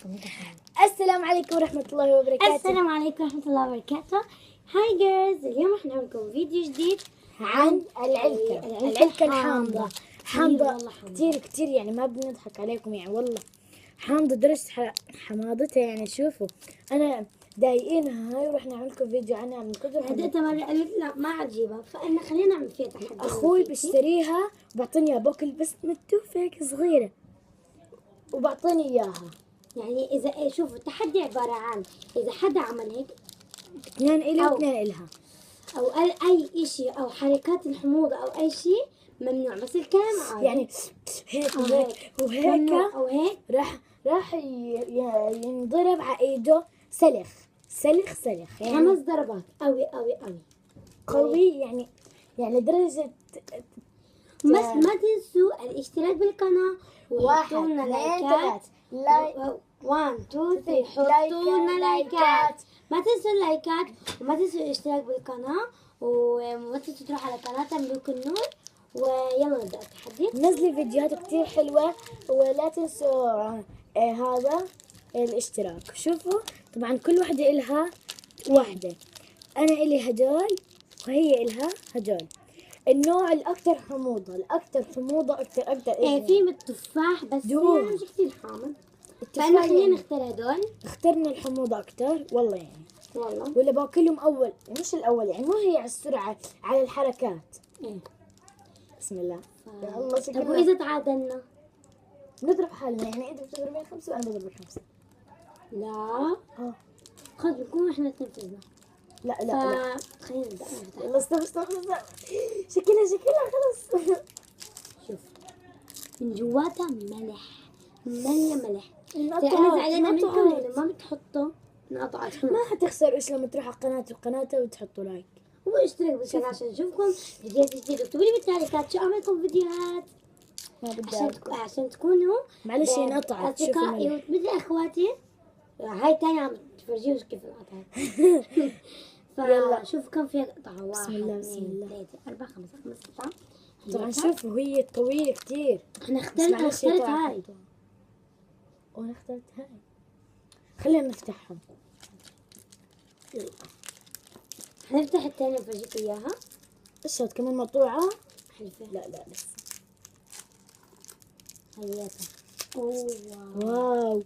السلام عليكم ورحمة الله وبركاته. السلام عليكم ورحمة الله وبركاته. هاي جيرلز، اليوم احنا لكم فيديو جديد عن العلكة الحامضة. حامضة والله كتير يعني ما بنضحك عليكم يعني والله حامضة درجة حماضتها يعني شوفوا أنا ضايقينها هاي ورح نعمل لكم فيديو عنها من كثر هديتها مرة قالت لا ما عجيبها، فإن خلينا نعمل فيها تحدي. أخوي بيشتريها وبعطيني إياها باكل بس متوفة هيك صغيرة وبعطيني إياها. يعني إذا شوفوا التحدي عبارة عن إذا حدا عمل هيك 2 إلي و2 إلها أو قال أي إشي أو حركات الحموضة أو أي شيء ممنوع، بس الكلام عادي يعني هيك وهيك أو هيك راح ينضرب على ايده سلخ يعني 5 ضربات قوي قوي يعني لدرجة بس ما تنسوا الاشتراك بالقناة وحطوا لنا لايكات. 1 2 3 حطوا لنا لايكات. ما تنسوا اللايكات وما تنسوا الاشتراك بالقناة وما تنسوا تروحوا على قناة ملوك النور. ويلا نبدأ التحدي. نزلي فيديوهات كتير حلوة ولا تنسوا هذا الاشتراك. شوفوا طبعا كل وحدة إلها واحدة، أنا إلي هدول وهي إلها هدول. النوع الأكثر حموضة أكثر في من التفاح بس يعني مش كثير حامض، فأنا خلينا نختار هدول. اخترنا الحموضة أكثر والله يعني والله ولا باكلهم أول مش الأول يعني مو هي على السرعة على الحركات. بسم الله يا الله. طب وإذا تعادلنا نضرب حالنا يعني إذا بتضربين 5 وأنا بضرب 5. لا خذ نكون احنا تنفذنا. لا خلينا نبدأ. يلا استنى شكلها خلص. شوف من جواتها ملح ملح. أنا زعلانة منكم لأنه ما بتحطوا نقطعت. ما حتخسروا إيش لما تروحوا على قناتها وتحطوا لايك واشتركوا بالقناة عشان نشوفكم فيديوهات جديدة. اكتبوا لي بالتعليقات شو أعملكم فيديوهات عشان تكونوا معلش هي انقطعت. أصدقائي مثل أخواتي. هاي تاني عم تفرجيهم كيف انقطعت. فشوف كم فيها قطعة. 1 2 3 4 5 قطع. طبعا شوفوا هي طويلة كتير. أنا اخترت هاي وأنا اخترت هاي. خلينا نفتحهم. يلا حنفتح الثانية وفرجيك إياها. إيش هاد كمان مقطوعة؟ حلفة. لا لسه. هياتها. واو.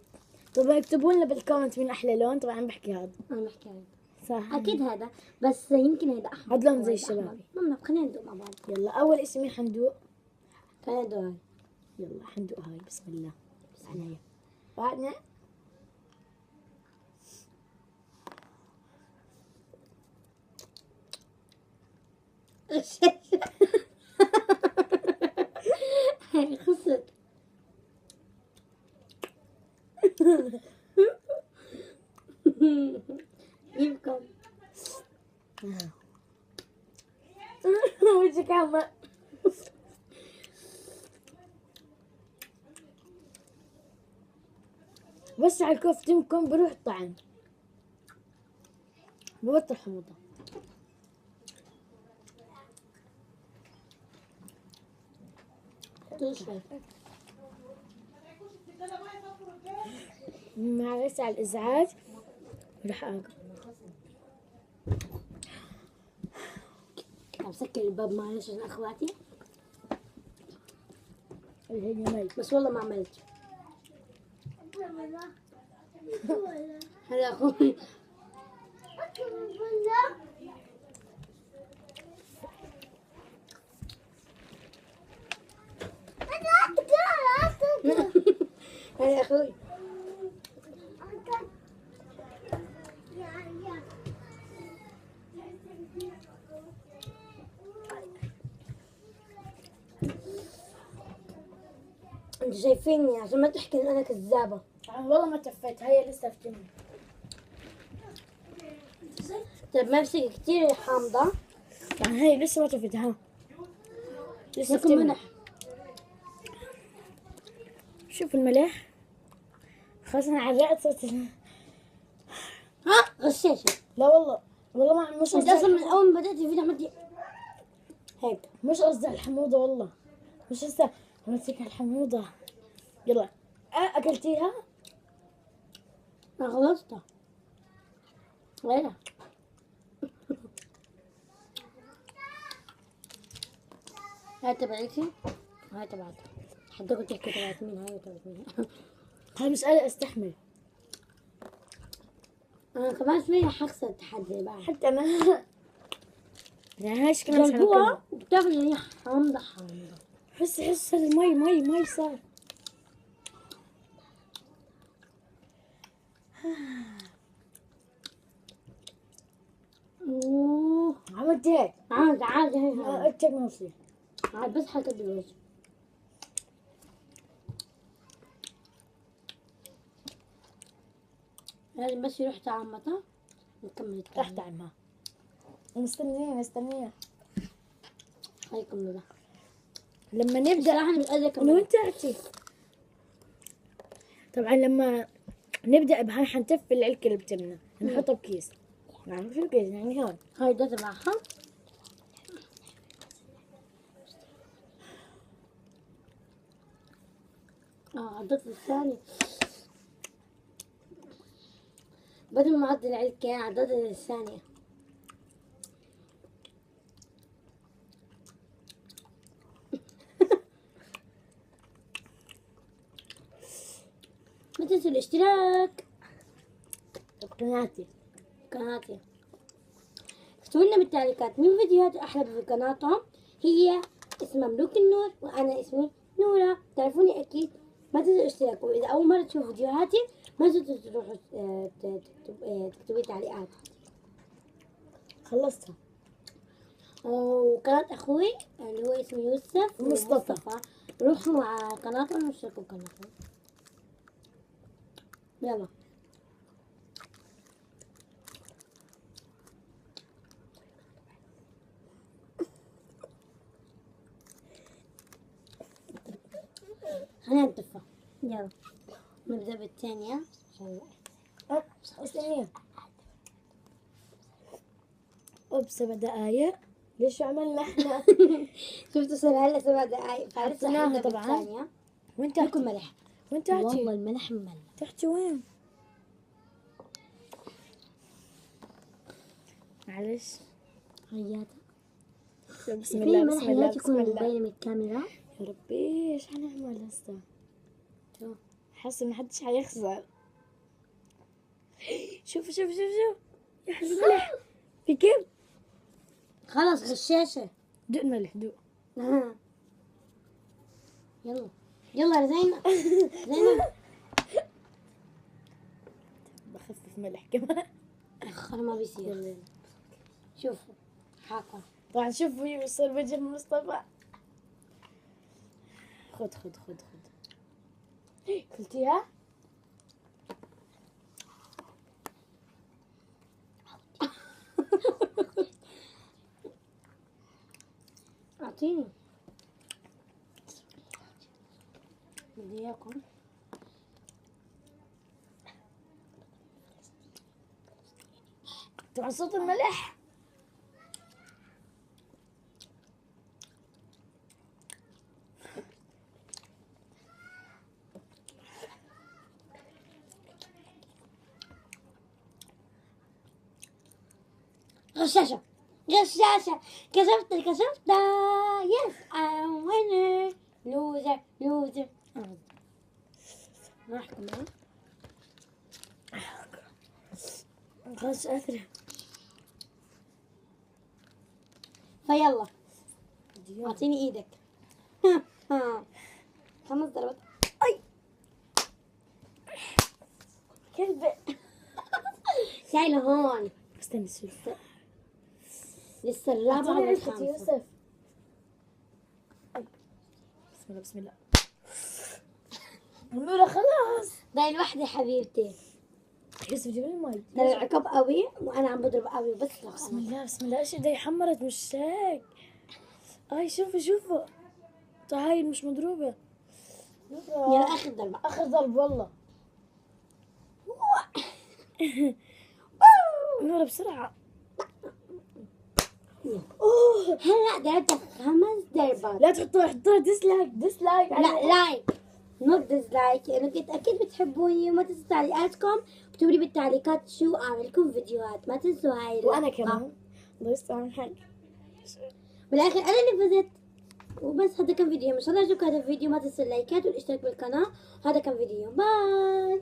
طبعا اكتبوا لنا بالكومنت مين أحلى لون. طبعا بحكي هذا. أنا بحكي هذا. صح. أكيد هذا بس يمكن هذا أحمر. هذا لون زي الشباب. خلينا ندوق مع بعض. يلا أول اسم مين حندوق؟ خلينا ندوق هاي. يلا حندوق هاي. بسم الله. عليا. بعدنا. خسر. يمكن وجهك عم بس على كفتمكم بروح طعم ببطل حموضة. معلش على الإزعاج رح آكل. مسكر الباب معلش عشان اخواتي. الهي بس والله ما عملت. هذا اخوي. هذا اخوي. انتوا شايفيني عشان ما تحكي ان انا كذابة. والله ما تفيت. هي لسه فتمني. طيب ما بصير كتير حامضة. يعني هي لسه ما تفيت. ها لسه لكم فتمني. ملح. شوف الملح خلاص انا علقت صوت. غشاشة. لا والله ما مش انت اصلا من اول ما بدأت الفيديو عملتي هيك. مش قصدي الحموضة والله مش هسه عملتك الحموضة. يلا أكلتيها؟ أنا خلصتها. غيرها. هاي تبعتي، هاي تبعتي. حدكم تحكي تبعت مين هاي وتبعت مين. هاي مسألة استحمل. أنا كمان شوية حخسر التحدي بعد. حتى أنا يعني هاي شكلها مش جربوها حلوة. وبتاخذي ريحة حامضة حامضة. حس المي صار. اوه عملت هيك. عاد هي اتشك نفسي. عاد بس حكت بالوجه. لازم بس يروح طعمتها نكمل التاني. رحت عنها. مستنية. هاي كملوا. لما نبدأ صراحة أنا مش قادرة أنا أكمل. وأنت أعطي. طبعا لما نبدأ بهاي حنتف العلكة اللي بتمنا نحطها بكيس. يعني شو الكيس يعني هون. هاي ده تبعها. عضت الثاني. بدل ما عض العلكة عضت الثانية. ما تنسوا الاشتراك قناتي. قناتي. اكتبوا لنا بالتعليقات مين فيديوهات احلى في قناتهم. هي اسمها ملوك النور وانا اسمي نورة. تعرفوني اكيد. ما تنسوا الاشتراك، واذا اول مرة تشوفوا فيديوهاتي ما تنسوا تروحوا تكتبوا تعليقات. خلصتها. وقناة اخوي اللي هو اسمه يوسف مصطفى. روحوا على قناتهم واشتركوا بقناتهم. يلا. خلينا نتفق. يلا نبدأ بالثانية. استني. ب7 دقايق. ليش عملنا احنا؟ شفتوا صار هلا 7 دقايق فلسه حطيناها احنا طبعاً. بالثانية. وانت تاكل ملح. وانت والله الملح مملح. تحكي وين؟ معلش. هياتا. بسم في الله ملح بسم الله لا بسم تكون الله. مبينة من الكاميرا. يا ربي ايش حنعمل هسه؟ حاسه ما حدش حيخسر. شوف يا حبيبي الملح في كيف؟ خلص غشاشة. دوق الملح دوق. يلا يلا يا زينب. زينب بخفف ملح كمان. اخر ما بيصير. شوفوا حاقة. طبعا شوفوا يوصل وجه مصطفى. خد كلتيها؟ اعطيني. بدي اياكم. طبعا صوت الملح. غشاشة كسبت يس I'm winner loser. راح كمان. خلاص اثري. فيلا اعطيني ايدك. 5 ضربات. اي كلبة. شايلة هون. استني شوف. لسه الرابعة والخامسة. يوسف. بسم الله. النورة خلاص. ضايل الوحدة حبيبتي. يوسف جيب لي المي. ترى العقب قوي وانا عم بضرب قوي بس بسم الله ايش ايدي حمرت مش هيك. اي شوفوا هاي مش مضروبة. يلا اخر ضربة. اخر ضرب والله. نورة بسرعة. هلا ضربت 5 ضربات. لا حطوها ديسلايك. لا لايك. نوت ديسلايك، لانه اكيد بتحبوني، وما تنسوا تعليقاتكم، اكتبوا لي بالتعليقات شو اعمل لكم فيديوهات، ما تنسوا هاي وانا كمان بس اعمل حاجة. بالاخر انا اللي فزت. وبس هذا كان فيديو، ان شاء الله عجبكم هذا الفيديو، ما تنسوا اللايكات والاشتراك بالقناه. وهذا كان فيديو، باي.